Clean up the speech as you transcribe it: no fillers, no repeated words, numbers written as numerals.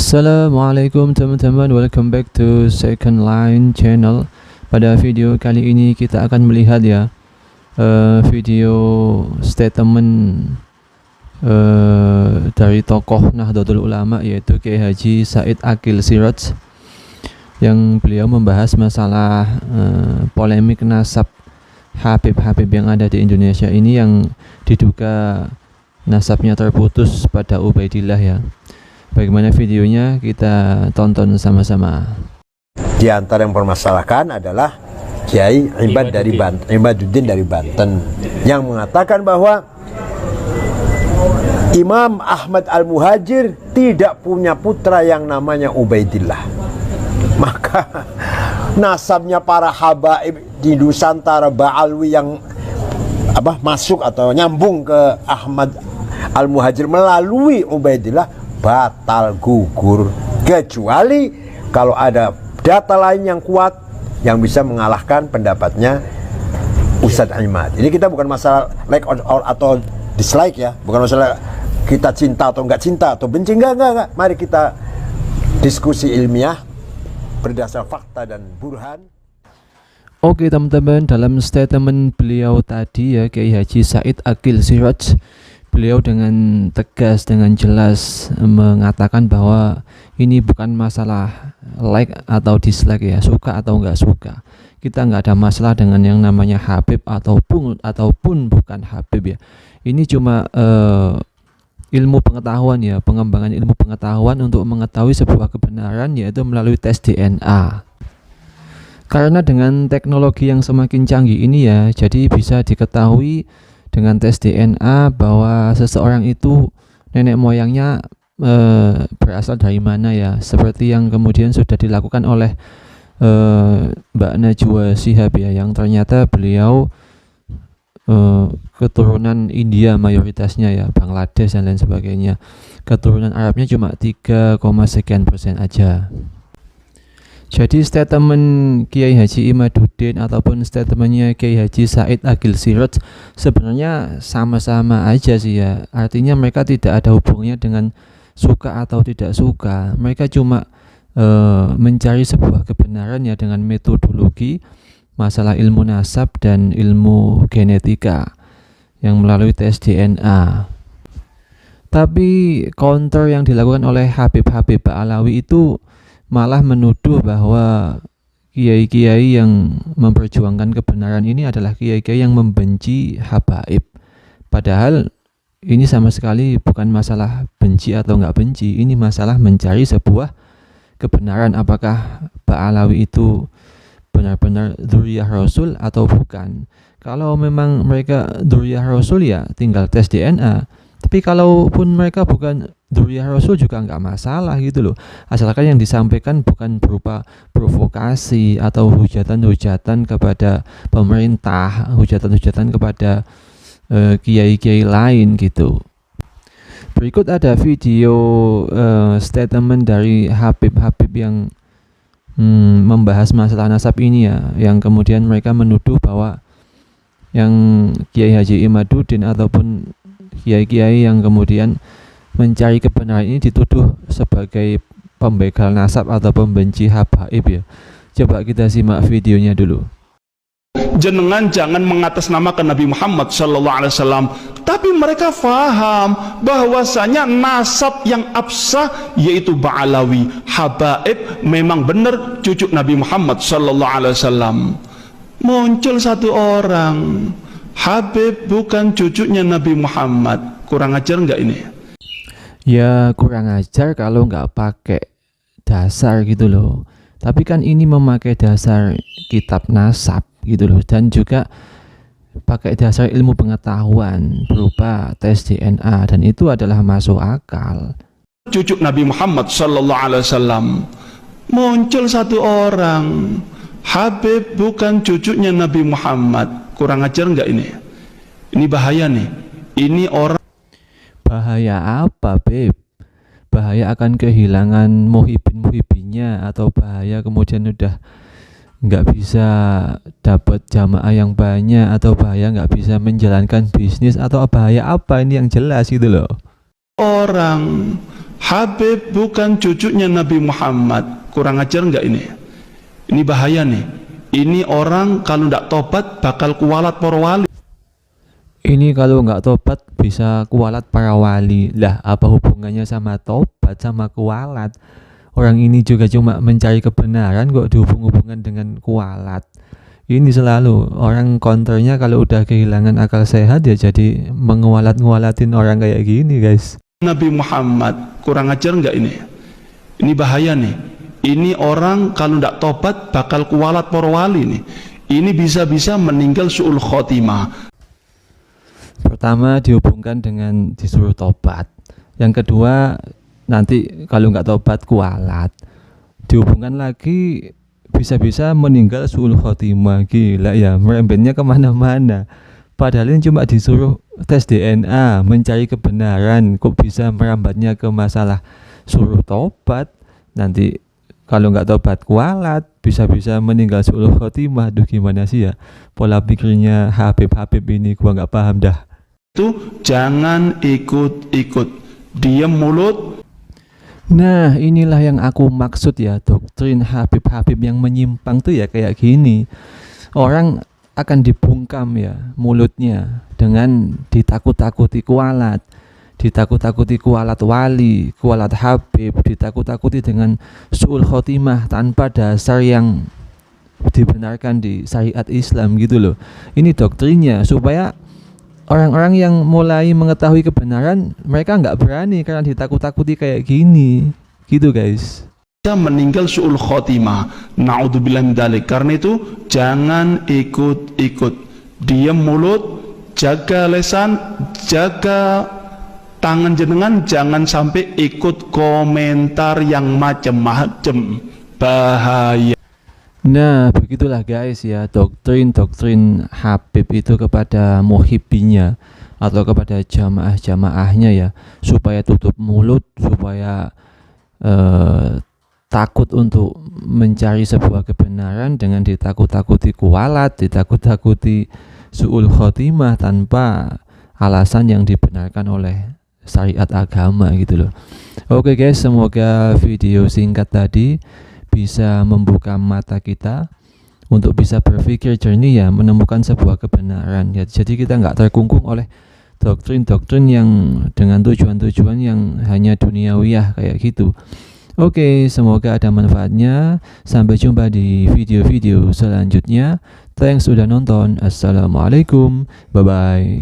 Assalamualaikum teman-teman, welcome back to Second Line Channel. Pada video kali ini kita akan melihat ya video statement dari tokoh Nahdlatul Ulama, yaitu Kiai Haji Said Aqil Siraj, yang beliau membahas masalah polemik nasab Habib-Habib yang ada di Indonesia ini, yang diduga nasabnya terputus pada Ubaidillah ya. Bagaimana videonya, kita tonton sama-sama. Di antara yang permasalahkan adalah Kiai Imaduddin dari Banten yang mengatakan bahwa Imam Ahmad Al-Muhajir tidak punya putra yang namanya Ubaidillah. Maka nasabnya para habaib di Nusantara Ba'alwi yang masuk atau nyambung ke Ahmad Al-Muhajir melalui Ubaidillah batal, gugur, kecuali kalau ada data lain yang kuat yang bisa mengalahkan pendapatnya Ustadz Imad. Ini kita bukan masalah like or atau dislike ya, bukan masalah kita cinta atau enggak cinta atau benci, enggak. Mari kita diskusi ilmiah berdasar fakta dan burhan. Oke teman-teman, dalam statement beliau tadi ya, Kiai Haji Said Aqil Siraj, beliau dengan tegas, dengan jelas mengatakan bahwa ini bukan masalah like atau dislike ya, suka atau enggak suka. Kita enggak ada masalah dengan yang namanya Habib ataupun bukan Habib ya. Ini cuma ilmu pengetahuan ya, pengembangan ilmu pengetahuan untuk mengetahui sebuah kebenaran, yaitu melalui tes DNA. Karena dengan teknologi yang semakin canggih ini ya, jadi bisa diketahui dengan tes DNA bahwa seseorang itu nenek moyangnya berasal dari mana ya, seperti yang kemudian sudah dilakukan oleh Mbak Najwa Shihab ya, yang ternyata beliau keturunan India mayoritasnya ya, Bangladesh dan lain sebagainya. Keturunan Arabnya cuma 3, sekian% aja. Jadi statement Kiai Haji Imaduddin ataupun statementnya Kiai Haji Said Aqil Siraj sebenarnya sama-sama aja sih ya. Artinya mereka tidak ada hubungannya dengan suka atau tidak suka. Mereka cuma mencari sebuah kebenaran ya, dengan metodologi masalah ilmu nasab dan ilmu genetika yang melalui tes DNA. Tapi counter yang dilakukan oleh Habib-Habib Ba'alawi itu malah menuduh bahwa kiai-kiai yang memperjuangkan kebenaran ini adalah kiai-kiai yang membenci habaib. Padahal ini sama sekali bukan masalah benci atau enggak benci, ini masalah mencari sebuah kebenaran, apakah Ba'alawi itu benar-benar dzurriyyah Rasul atau bukan. Kalau memang mereka dzurriyyah Rasul ya tinggal tes DNA. Tapi kalaupun mereka bukan dzurriyyah Rasul juga nggak masalah gitu loh, asalkan yang disampaikan bukan berupa provokasi atau hujatan-hujatan kepada pemerintah, hujatan-hujatan kepada kiai-kiai lain gitu. Berikut ada video statement dari Habib-Habib yang membahas masalah nasab ini ya, yang kemudian mereka menuduh bahwa yang Kiai Haji Imaduddin ataupun kiai-kiai yang kemudian mencari kebenaran ini dituduh sebagai pembegal nasab atau pembenci habaib ya. Coba kita simak videonya dulu. Jenengan jangan mengatasnamakan Nabi Muhammad SAW, tapi mereka faham bahwasanya nasab yang absah yaitu Ba'alawi, habaib memang benar cucu Nabi Muhammad SAW. Muncul satu orang, Habib bukan cucunya Nabi Muhammad. Kurang ajar nggak ini? Ya kurang ajar kalau nggak pakai dasar gitu loh. Tapi kan ini memakai dasar kitab nasab gitu loh, dan juga pakai dasar ilmu pengetahuan berupa tes DNA, dan itu adalah masuk akal. Cucu Nabi Muhammad SAW. Muncul satu orang, Habib bukan cucunya Nabi Muhammad. Kurang ajar nggak ini? Ini bahaya nih. Ini orang. Bahaya apa, Beb? Bahaya akan kehilangan muhibin-muhibinnya, atau bahaya kemudian udah nggak bisa dapat jamaah yang banyak, atau bahaya nggak bisa menjalankan bisnis, atau bahaya apa ini yang jelas gitu loh. Orang Habib bukan cucunya Nabi Muhammad. Kurang ajar nggak ini? Ini bahaya nih. Ini orang kalau nggak tobat bakal kualat para wali. Ini kalau nggak tobat bisa kualat para wali. Lah, apa hubungannya sama tobat sama kualat? Orang ini juga cuma mencari kebenaran kok dihubung-hubungkan dengan kualat. Ini selalu orang counternya kalau udah kehilangan akal sehat ya jadi mengualat-ngualatin orang kayak gini, guys. Nabi Muhammad, kurang ajar nggak ini? Ini bahaya nih. Ini orang kalau nggak tobat bakal kualat para wali nih. Ini bisa-bisa meninggal su'ul khotimah. Pertama dihubungkan dengan disuruh tobat. Yang kedua nanti kalau nggak tobat kualat. Dihubungkan lagi bisa-bisa meninggal su'ul khotimah. Gila ya, merembetnya kemana-mana. Padahal ini cuma disuruh tes DNA, mencari kebenaran. Kok bisa merambatnya ke masalah suruh tobat? Nanti kalau nggak tobat kualat, bisa-bisa meninggal su'ul khotimah. Duh, gimana sih ya pola pikirnya Habib-Habib ini, gua nggak paham dah. Itu jangan ikut-ikut, diam mulut. Nah, inilah yang aku maksud ya, doktrin Habib-Habib yang menyimpang tuh ya kayak gini. Orang akan dibungkam ya mulutnya dengan ditakut-takuti kualat, ditakut-takuti kualat wali, kualat Habib, ditakut-takuti dengan su'ul khotimah tanpa dasar yang dibenarkan di syariat Islam gitu loh. Ini doktrinnya supaya orang-orang yang mulai mengetahui kebenaran mereka nggak berani karena ditakut-takuti kayak gini gitu, guys. Bisa meninggal su'ul khotimah. Na'udzubillah min dzalik. Karena itu jangan ikut-ikut, diam mulut, jaga lesan, jaga tangan jenengan, jangan sampai ikut komentar yang macem-macem, bahaya. Nah, begitulah guys ya, doktrin Habib itu kepada muhibbinya atau kepada jamaah-jamaahnya ya, supaya tutup mulut, supaya takut untuk mencari sebuah kebenaran dengan ditakut-takuti kualat, ditakut-takuti su'ul khotimah tanpa alasan yang dibenarkan oleh syariat agama gitu loh. Oke guys, semoga video singkat tadi bisa membuka mata kita untuk bisa berpikir jernih ya, menemukan sebuah kebenaran ya. Jadi kita nggak terkungkung oleh doktrin-doktrin yang dengan tujuan-tujuan yang hanya duniawiyah kayak gitu. Oke, semoga ada manfaatnya. Sampai jumpa di video-video selanjutnya. Thanks sudah nonton. Assalamualaikum. Bye-bye.